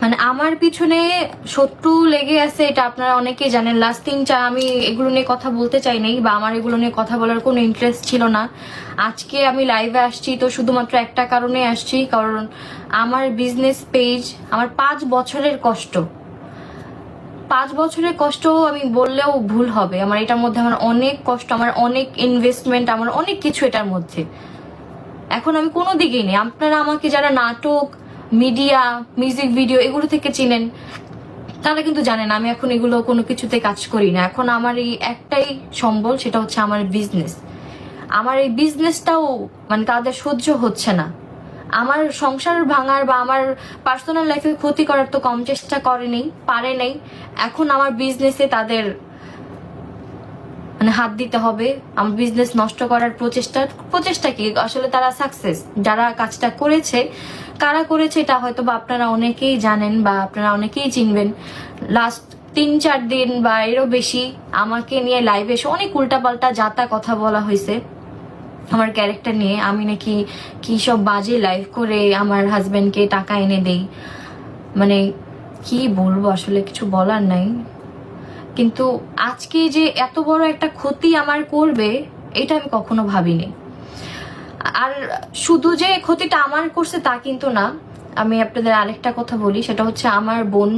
মানে আমার পিছনে শত্রু লেগে আছে, এটা আপনারা অনেকেই জানেন। লাস্ট 3-4 আমি এগুলো নিয়ে কথা বলতে চাই নাই, বা আমার এগুলো নিয়ে কথা বলার কোনো ইন্টারেস্ট ছিল না। আজকে আমি লাইভে আসছি তো শুধুমাত্র একটা কারণে আসছি, কারণ আমার বিজনেস পেজ, আমার 5 বছরের কষ্ট, 5 বছরের কষ্ট আমি বললেও ভুল হবে। আমার এটার মধ্যে আমার অনেক কষ্ট, আমার অনেক ইনভেস্টমেন্ট, আমার অনেক কিছু এটার মধ্যে। এখন আমি কোনো দিকেই নেই। আপনারা আমাকে যারা নাটক, মিডিয়া, মিউজিক ভিডিও এগুলো থেকে চিনেন, তারা কিন্তু জানেন আমি এখন এগুলো কোনো কিছুতে কাজ করি না। এখন আমার এই একটাই সম্বল, সেটা হচ্ছে আমার বিজনেস। আমার এই বিজনেসটাও মানে তাদের সহ্য হচ্ছে না। আমার সংসার ভাঙার বা আমার পার্সোনাল লাইফে ক্ষতি করার তো কম চেষ্টা পারে নেই। এখন আমার বিজনেসে তাদের মানে হাত দিতে হবে, আমার বিজনেস নষ্ট করার প্রচেষ্টা কি আসলে তারা সাকসেস, যারা কাজটা করেছে, কারা করেছে এটা হয়তো বা আপনারা অনেকেই জানেন বা আপনারা অনেকেই চিনবেন। লাস্ট 3-4 দিন বা এরও বেশি আমাকে নিয়ে লাইভে এসে অনেক উল্টাপাল্টা যাতা কথা বলা হয়েছে আমার ক্যারেক্টার নিয়ে। আমি নাকি কি সব বাজে লাইভ করে আমার হাজবেন্ডকে টাকা এনে দেই, মানে কি বলবো, আসলে কিছু বলার নাই। কিন্তু আজকে যে এত বড় একটা ক্ষতি আমার করবে এটা আমি কখনো ভাবিনি। আর শুধু যে ক্ষতিটা আমার করছে তা কিন্তু না, আমি আপনাদের আরেকটা কথা বলি, সেটা হচ্ছে আমার বোন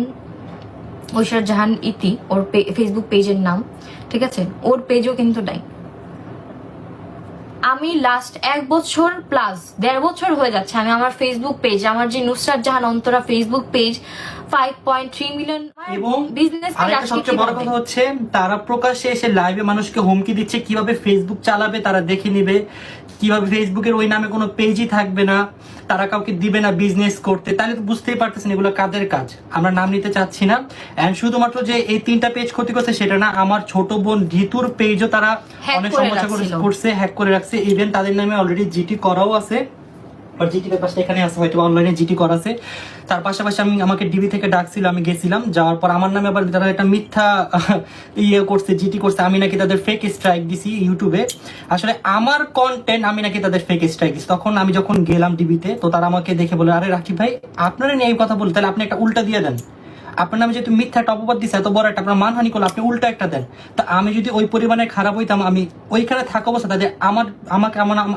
ঐশ্বর জাহান ইতি, ওর ফেসবুক পেজের নাম, ঠিক আছে, ওর পেজও কিন্তু নাই। আমি লাস্ট 1 বছর প্লাস 1.5 বছর হয়ে যাচ্ছে আমি আমার ফেসবুক পেজ, আমার যে Nusrat Jahan Antara Facebook page 5.3 million, এবং বিজনেস আরেকটা সবচেয়ে বড় কথা হচ্ছে তারা প্রকাশ্যে এসে লাইভে মানুষকে হুমকি দিচ্ছে কিভাবে ফেসবুক চালাবে, তারা দেখে নিবে কিভাবে ফেসবুকের ওই নামে কোনো পেজই থাকবে না, তারা কাউকে দিবে না বিজনেস করতে। তাহলে তো বুঝতেই পারতেছেন এগুলো কাদের কাজ। আমরা নাম নিতে চাচ্ছি না। এন্ড শুধুমাত্র যে এই 3টা পেজ ক্ষতি করছে সেটা না, আমার ছোট বোন ঋতুর পেজও তারা অনেক সমস্যা করছে, হ্যাক করে রাখছে। ইভেন তাদের নামে অলরেডি জিটি করাও আছে, জিটি পেপারটা এখানে আছে, হয়তো অনলাইনে জিটি করা আছে। তার পাশাপাশি আমাকে ডিবি থেকে ডাকছিল, আমি গেছিলাম, যাওয়ার পর আমার নামে আবার তারা একটা মিথ্যা করছে, জিটি করছে, আমি নাকি তাদের ফেক স্ট্রাইক দিছি ইউটিউবে। আসলে আমার কন্টেন্ট আমি নাকি তাদের ফেক স্ট্রাইক দিছি। তখন আমি যখন গেলাম ডিবিতে, তো তারা আমাকে দেখে বলে, আরে রাকিব ভাই আপনারা নিয়ে এই কথা বলি, তাহলে আপনি একটা উল্টা দিয়ে দেন। আপনার নামে যেহেতু মিথ্যা একটা অপবাদ দিচ্ছে, এত বড় একটা আপনার মানহানি করলো, আপনি উল্টা একটা দেন। তো আমি যদি ওই পরিমাণে খারাপ হইতাম, আমি ওইখানে থাকা অবস্থা তাদের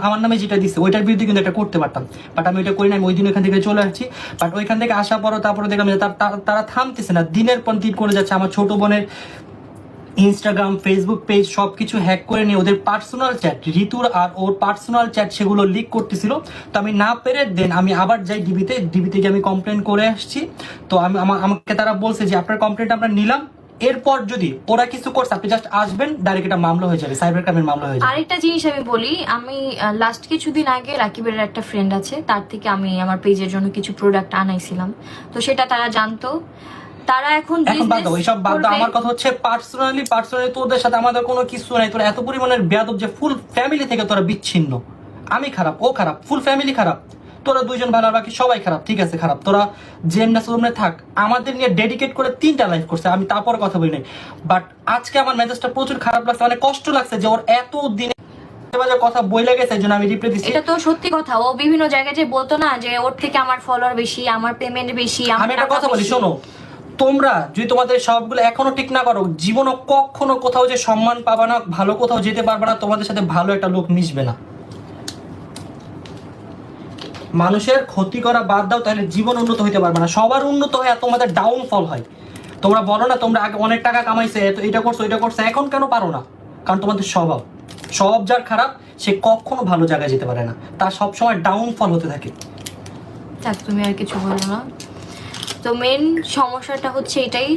আমার নামে যেটা দিচ্ছে ওইটার বিরুদ্ধে কিন্তু এটা করতে পারতাম, বাট আমি ওইটা করি না। আমি ওই দিন ওইখান থেকে চলে আসছি। বাট ওইখান থেকে আসার পরও তারপরে দেখলাম যে তারা থামতেছে না, দিনের পর দিন করে যাচ্ছে। আমার ছোট বোনের ইনস্টাগ্রাম, ফেসবুক পেজ সবকিছু হ্যাক করে নিয়ে ওদের পার্সোনাল চ্যাট, ঋতুর আর ওর পার্সোনাল চ্যাট, সেগুলো লিক করতেছিল। তো আমি না পেরে দেন আমি আবার যাই ডিবিতে গিয়ে আমি কমপ্লেন করে আসছি। তো আমাকে তারা বলছে যে আপনার কমপ্লেন্ট আমরা নিলাম, এরপর যদি ওরা কিছু করছে আপনি জাস্ট আসবেন, ডাইরেক্ট একটা মামলা হয়ে যাবে, সাইবার ক্রাইমের মামলা হয়ে যাবে। আরেকটা জিনিস আমি বলি, আমি লাস্ট কিছুদিন আগে রাকিবের একটা ফ্রেন্ড আছে, তার থেকে আমি আমার পেজের জন্য কিছু প্রোডাক্ট আনাইছিলাম, তো সেটা তারা জানতো। তারা এখন বাদ দাও, এইসব বাদ দাও। আমার কথা হচ্ছে পার্সোনালি তোদের সাথে আমাদের কোনো কিছু নাই। তোরা এত পরিমাণের বেয়াদব যে ফুল ফ্যামিলি থেকে তোরা বিচ্ছিন্ন। আমি খারাপ, ও খারাপ, ফুল ফ্যামিলি খারাপ, তোরা দুইজন ভালো আর বাকি সবাই খারাপ। ঠিক আছে খারাপ, তোরা যেমন থাক। আমাদের নিয়ে ডেডিকেট করে 3টা লাইভ করছে, আমি তারপর কথা বলি নাই। বাট আজকে আমার মেজাজটা প্রচুর খারাপ লাগছে, মানে কষ্ট লাগছে যে ওর এত দিনে কথা বইলে গেছে, জন্য আমি রিপ্লাই দিচ্ছি। এটা তো সত্যি কথা, ও বিভিন্ন জায়গায় যে বলতো না যে ওর থেকে আমার ফলোয়ার বেশি, আমার পেমেন্ট বেশি। আমি একটা কথা বলি, শোনো, তোমরা যদি তোমাদের সবগুলো এখনো ঠিক না করো, জীবনও কখনো কোথাও যে সম্মান পাবা না, ভালো কোথাও যেতে পারবে না, তোমাদের সাথে ভালো একটা লোক মিশবে না। মানুষের ক্ষতি করা বাদ দাও, তাহলে জীবন উন্নত হইতে পারবে না। সবার উন্নত হয়, তোমাদের ডাউনফল হয়। তোমরা বলো না তোমরা আগে অনেক টাকা কামাইছে, এটা করছো এটা করছো, এখন কেন পারো না? কারণ তোমাদের স্বভাব যার খারাপ সে কখনো ভালো জায়গায় যেতে পারে না, তার সবসময় ডাউনফল হতে থাকে। তুমি আর কিছু বলো না। তো মেন সমস্যাটা হচ্ছে এটাই।